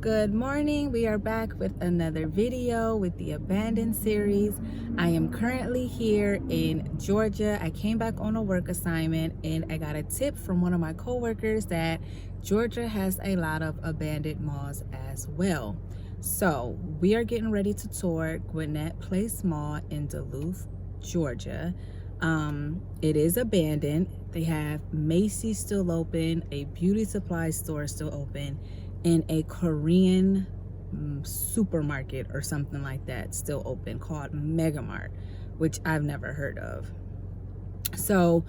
Good morning. We are back with another video with the abandoned series. I am currently here in Georgia. I came back on a work assignment and I got a tip from one of my coworkers that Georgia has a lot of abandoned malls as well. So we are getting ready to tour Gwinnett Place Mall in Duluth, Georgia. It is abandoned. They have Macy still open, a beauty supply store still open, and a Korean supermarket or something like that still open called Megamart, which I've never heard of. So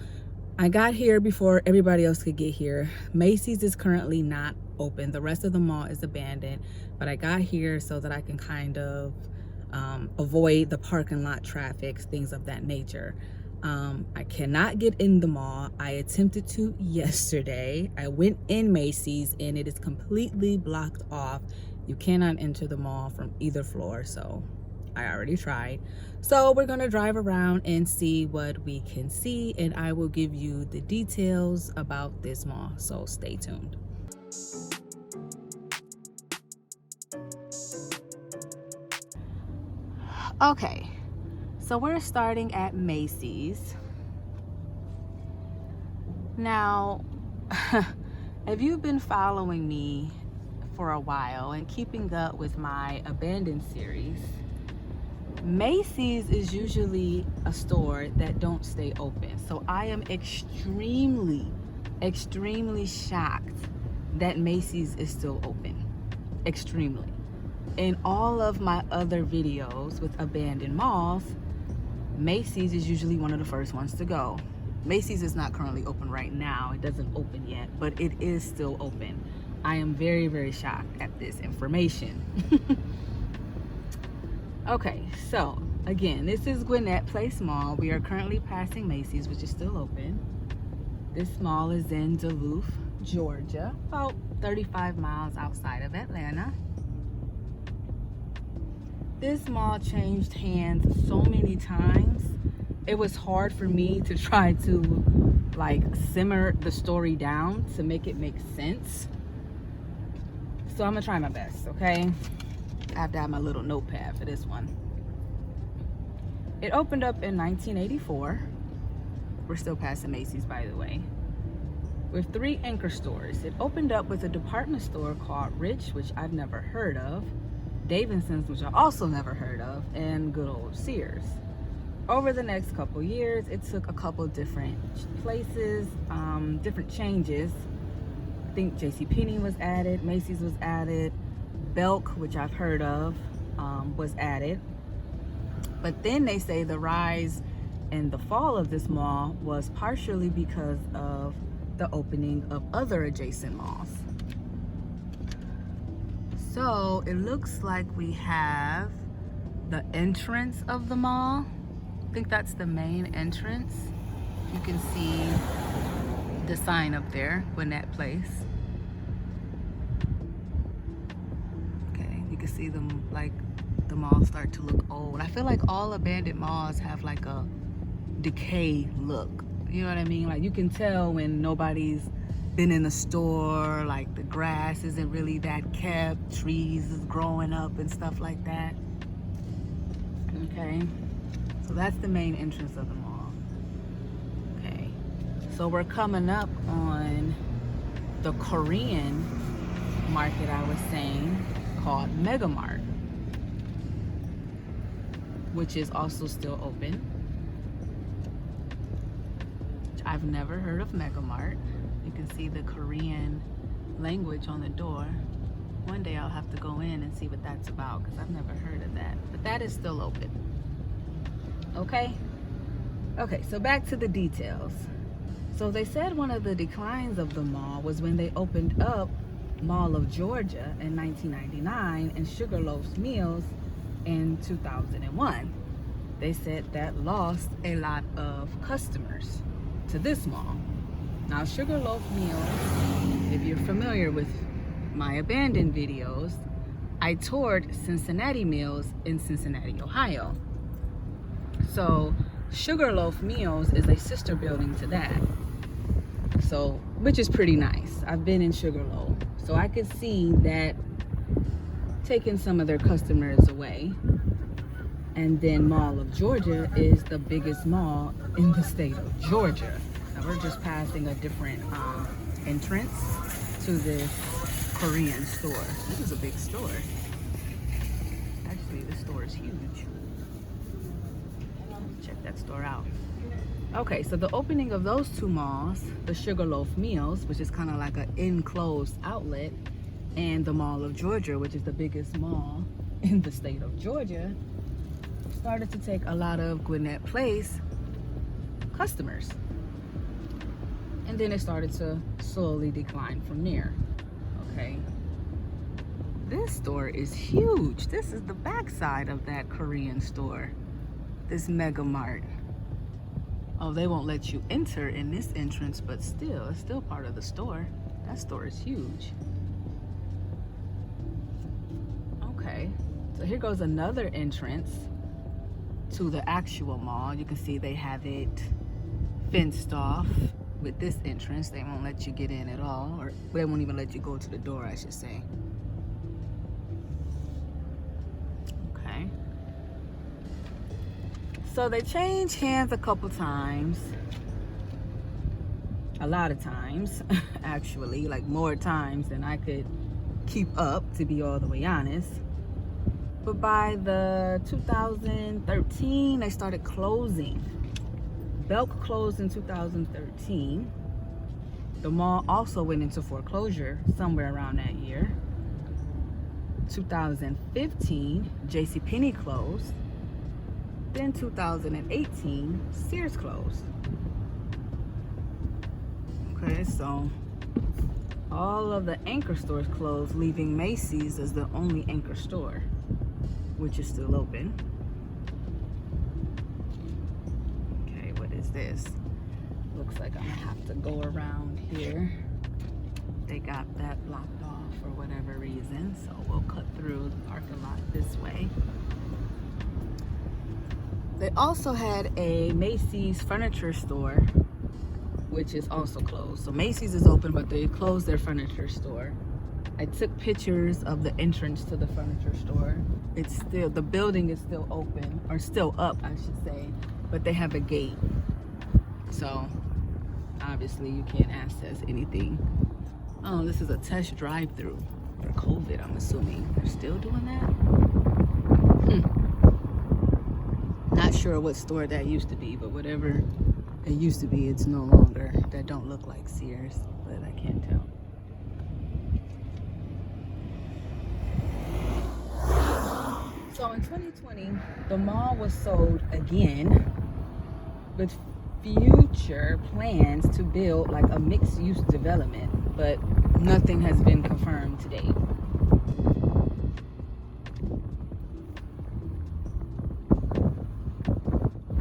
I got here before everybody else could get here. Macy's is currently not open. The rest of the mall is abandoned, but I got here so that I can kind of avoid the parking lot traffic, things of that nature. I cannot get in the mall. I attempted to yesterday. I went in Macy's and it is completely blocked off. You cannot enter the mall from either floor, so I already tried. So we're gonna drive around and see what we can see, and I will give you the details about this mall, so stay tuned. Okay, so we're starting at Macy's. Now, if you've been following me for a while and keeping up with my abandoned series, Macy's is usually a store that don't stay open. So I am extremely shocked that Macy's is still open. Extremely. In all of my other videos with abandoned malls, Macy's is usually one of the first ones to go. Macy's is not currently open right now. It doesn't open yet, but it is still open. I am very shocked at this information. Okay, so again, this is Gwinnett Place Mall. We are currently passing Macy's, which is still open. This mall is in Duluth, Georgia, about 35 miles outside of Atlanta. This mall changed hands so many times. It was hard for me to try to like simmer the story down to make it make sense. So I'm gonna try my best, okay? I have to have my little notepad for this one. It opened up in 1984. We're still passing Macy's, by the way. With 3 anchor stores. It opened up with a department store called Rich, which I've never heard of, Davidson's, which I also never heard of, and good old Sears. Over the next couple years, it took a couple different places, different changes. I think JCPenney was added, Macy's was added, Belk, which I've heard of, was added. But then they say the rise and the fall of this mall was partially because of the opening of other adjacent malls. So it looks like we have the entrance of the mall. I think that's the main entrance. You can see the sign up there, Gwinnett Place. Okay, you can see them, like the malls start to look old. I feel like all abandoned malls have like a decay look. You know what I mean? Like you can tell when nobody's been in the store, like the grass isn't really that kept, trees is growing up and stuff like that. Okay, so that's the main entrance of the mall. Okay, so we're coming up on the Korean market I was saying, called Megamart, which is also still open. I've never heard of Megamart. You can see the Korean language on the door. One day I'll have to go in and see what that's about because I've never heard of that. But that is still open. Okay? Okay, so back to the details. So they said one of the declines of the mall was when they opened up Mall of Georgia in 1999 and Sugarloaf's Mills in 2001. They said that lost a lot of customers to this mall. Now, Sugarloaf Mills, if you're familiar with my abandoned videos, I toured Cincinnati Mills in Cincinnati, Ohio. So Sugarloaf Mills is a sister building to that. So, which is pretty nice. I've been in Sugarloaf. So I could see that taking some of their customers away. And then Mall of Georgia is the biggest mall in the state of Georgia. Now we're just passing a different entrance to this Korean store. This is a big store. Actually, this store is huge. Check that store out. Okay, so the opening of those two malls, the Sugarloaf Meals, which is kind of like an enclosed outlet, and the Mall of Georgia, which is the biggest mall in the state of Georgia, started to take a lot of Gwinnett Place customers. And then it started to slowly decline from there. Okay. This store is huge. This is the backside of that Korean store. This Mega Mart. Oh, they won't let you enter in this entrance, but still, it's still part of the store. That store is huge. Okay, so here goes another entrance to the actual mall. You can see they have it fenced off with this entrance. They won't let you get in at all, or they won't even let you go to the door, I should say. Okay. So they change hands a couple times. A lot of times, actually, like more times than I could keep up, to be all the way honest. But by the 2013, they started closing. Belk closed in 2013. The mall also went into foreclosure somewhere around that year. 2015, JCPenney closed. Then 2018, Sears closed. Okay, so all of the anchor stores closed, leaving Macy's as the only anchor store, which is still open. Okay, what is this? Looks like I'm gonna have to go around here. They got that blocked off for whatever reason, so we'll cut through the parking lot this way. They also had a Macy's furniture store, which is also closed. So Macy's is open, but they closed their furniture store. I took pictures of the entrance to the furniture store. It's still, the building is still open, or still up, I should say, but they have a gate. So obviously you can't access anything. Oh, this is a test drive-through for COVID, I'm assuming. They're still doing that? Not sure what store that used to be, but whatever it used to be, it's no longer. That don't look like Sears, but I can't tell. So in 2020, the mall was sold again with future plans to build like a mixed-use development, but nothing has been confirmed to date.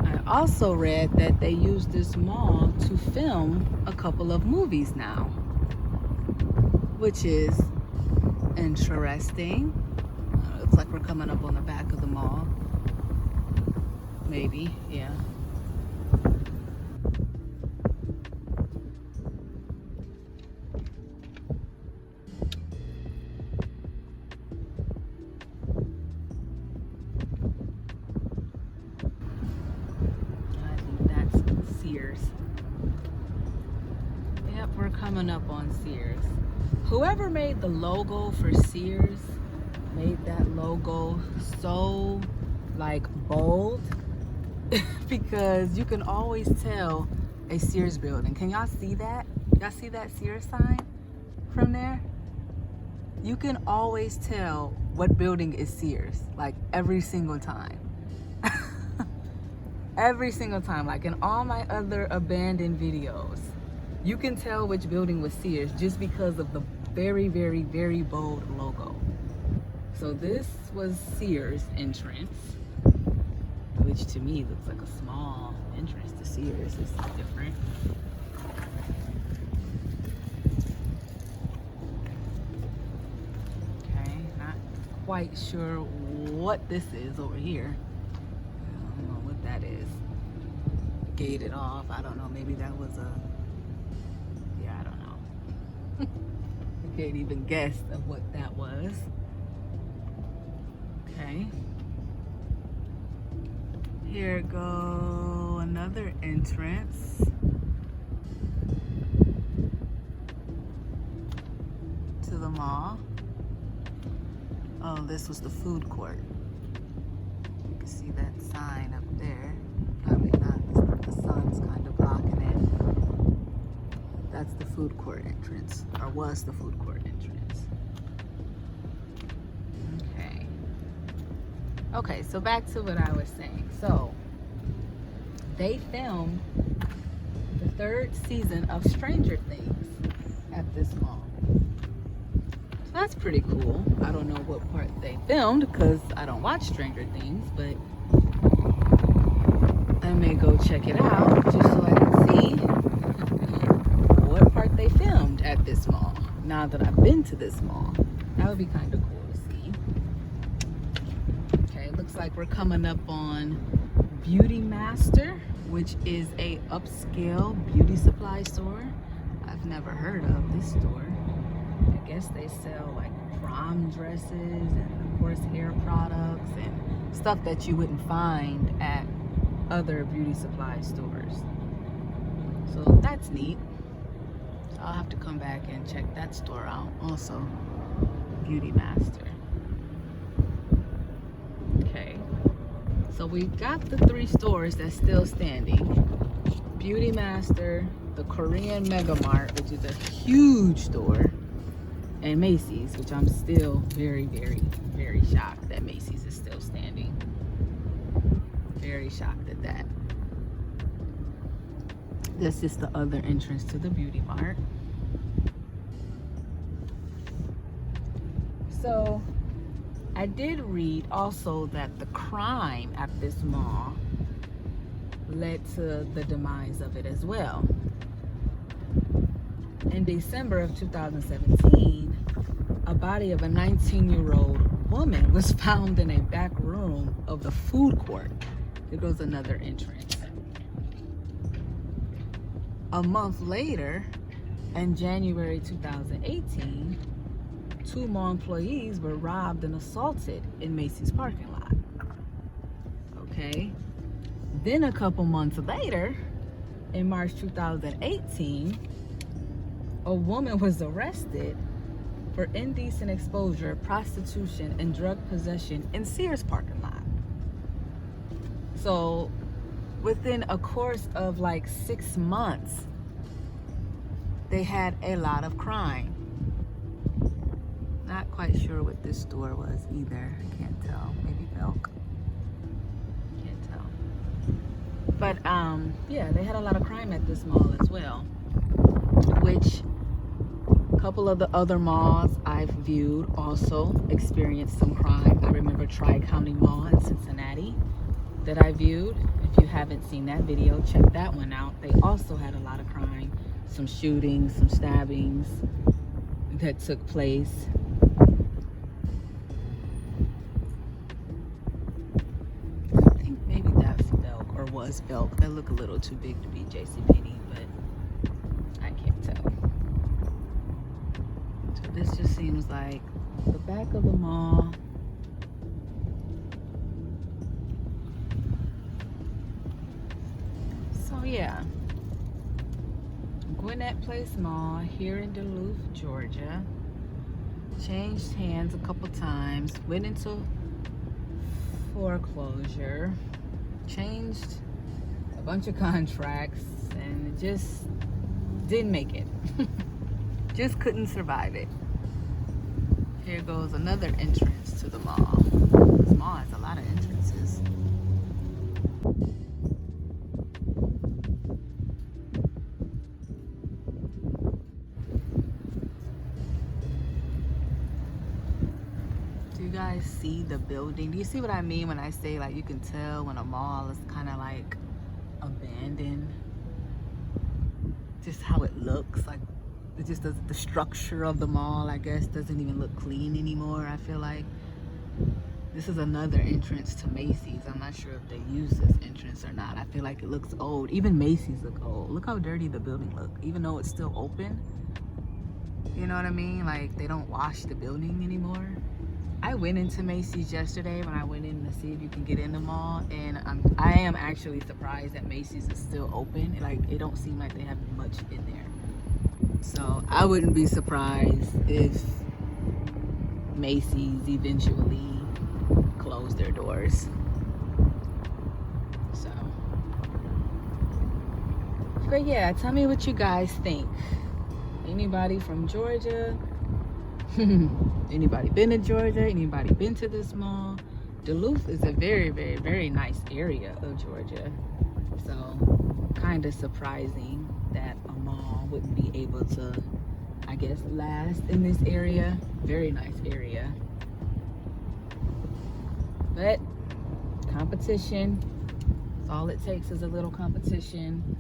I also read that they used this mall to film a couple of movies now, which is interesting. Looks like we're coming up on the back of the mall. Maybe, yeah. Yep, we're coming up on Sears. Whoever made the logo for Sears made that logo so like bold because you can always tell a Sears building. Can y'all see that? Y'all see that Sears sign from there? You can always tell what building is Sears, like every single time. Every single time, like in all my other abandoned videos, you can tell which building was Sears just because of the very, very, very bold logo. So this was Sears entrance, which to me looks like a small entrance to Sears. It's different. Okay, not quite sure what this is over here. I don't know what that is. Gated off. I don't know. Maybe that was a... Yeah, I don't know. I can't even guess of what that was. Okay. Here go another entrance. To the mall. Oh, this was the food court. You can see that sign up there. Probably not. The sun's kind of blocking it. That's the food court entrance, or was the food court entrance. Okay. Okay, so back to what I was saying. So, they filmed the 3rd season of Stranger Things at this mall. So that's pretty cool. I don't know what part they filmed because I don't watch Stranger Things, but I may go check it out just so I can see what part they filmed at this mall. Now that I've been to this mall, that would be kind of cool to see. Okay, looks like we're coming up on Beauty Master, which is a upscale beauty supply store. I've never heard of this store. I guess they sell like prom dresses and of course hair products and stuff that you wouldn't find at other beauty supply stores. So that's neat. So I'll have to come back and check that store out also. Beauty Master. Okay. So we've got the 3 stores that's still standing. Beauty Master, the Korean Mega Mart, which is a huge store, and Macy's, which I'm still very, very, very shocked that Macy's is still standing. Very shocked at that. This is the other entrance to the Beauty Mart. So, I did read also that the crime at this mall led to the demise of it as well. In December of 2017, a body of a 19-year-old woman was found in a back room of the food court. There goes another entrance. A month later, in January 2018, 2 mall employees were robbed and assaulted in Macy's parking lot. Okay. Then a couple months later, in March 2018, a woman was arrested for indecent exposure, prostitution, and drug possession in Sears parking lot. So within a course of like 6 months, they had a lot of crime. Not quite sure what this store was either. I can't tell. Maybe Belk. Can't tell. But yeah, they had a lot of crime at this mall as well, which a couple of the other malls I've viewed also experienced some crime. I remember Tri-County Mall in Cincinnati that I viewed. If you haven't seen that video, check that one out. They also had a lot of crime, some shootings, some stabbings that took place. I think maybe that's Belk, or was Belk. They look a little too big to be JCPenney, but I can't tell. So this just seems like the back of the mall. So yeah, Gwinnett Place Mall here in Duluth, Georgia. Changed hands a couple times, went into foreclosure, changed a bunch of contracts, and it just didn't make it. Just couldn't survive it. Here goes another entrance to the mall. This mall has a lot of entrances. Do you guys see the building? Do you see what I mean when I say like you can tell when a mall is kind of like abandoned? Just how it looks, like it just doesn't, the structure of the mall, I guess, doesn't even look clean anymore. I feel like this is another entrance to Macy's. I'm not sure if they use this entrance or not. I feel like it looks old. Even Macy's look old. Look how dirty the building looks, even though it's still open. You know what I mean? Like they don't wash the building anymore. I went into Macy's yesterday when I went in to see if you can get in the mall, and I am actually surprised that Macy's is still open. Like, it don't seem like they have much in there. So I wouldn't be surprised if Macy's eventually close their doors. So, but yeah, tell me what you guys think. Anybody from Georgia? Anybody been to Georgia? Anybody been to this mall? Duluth is a very, very, very nice area of Georgia. So kind of surprising that a mall wouldn't be able to, I guess, last in this area. Very nice area. But competition, that's all it takes is a little competition.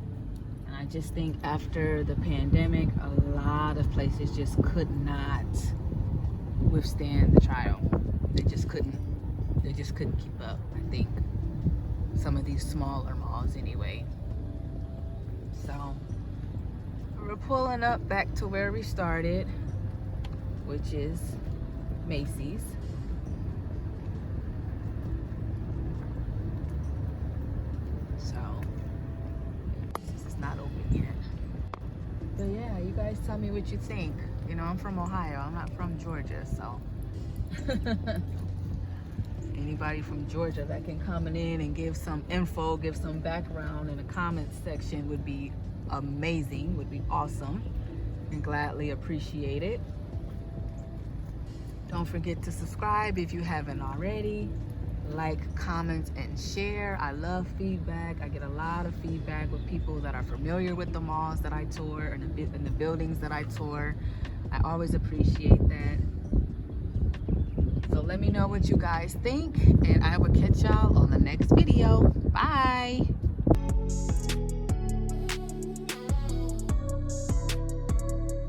And I just think after the pandemic, a lot of places just could not withstand the trial. They just couldn't keep up. I think some of these smaller malls anyway. So we're pulling up back to where we started, which is Macy's. So this is not open yet. But yeah, you guys tell me what you think. You know, I'm from Ohio. I'm not from Georgia, so anybody from Georgia that can come in and give some info, give some background in the comments section would be amazing, would be awesome, and gladly appreciate it. Don't forget to subscribe if you haven't already. Like, comment, and share. I love feedback. I get a lot of feedback with people that are familiar with the malls that I tour and the buildings that I tour. I always appreciate that. So let me know what you guys think, and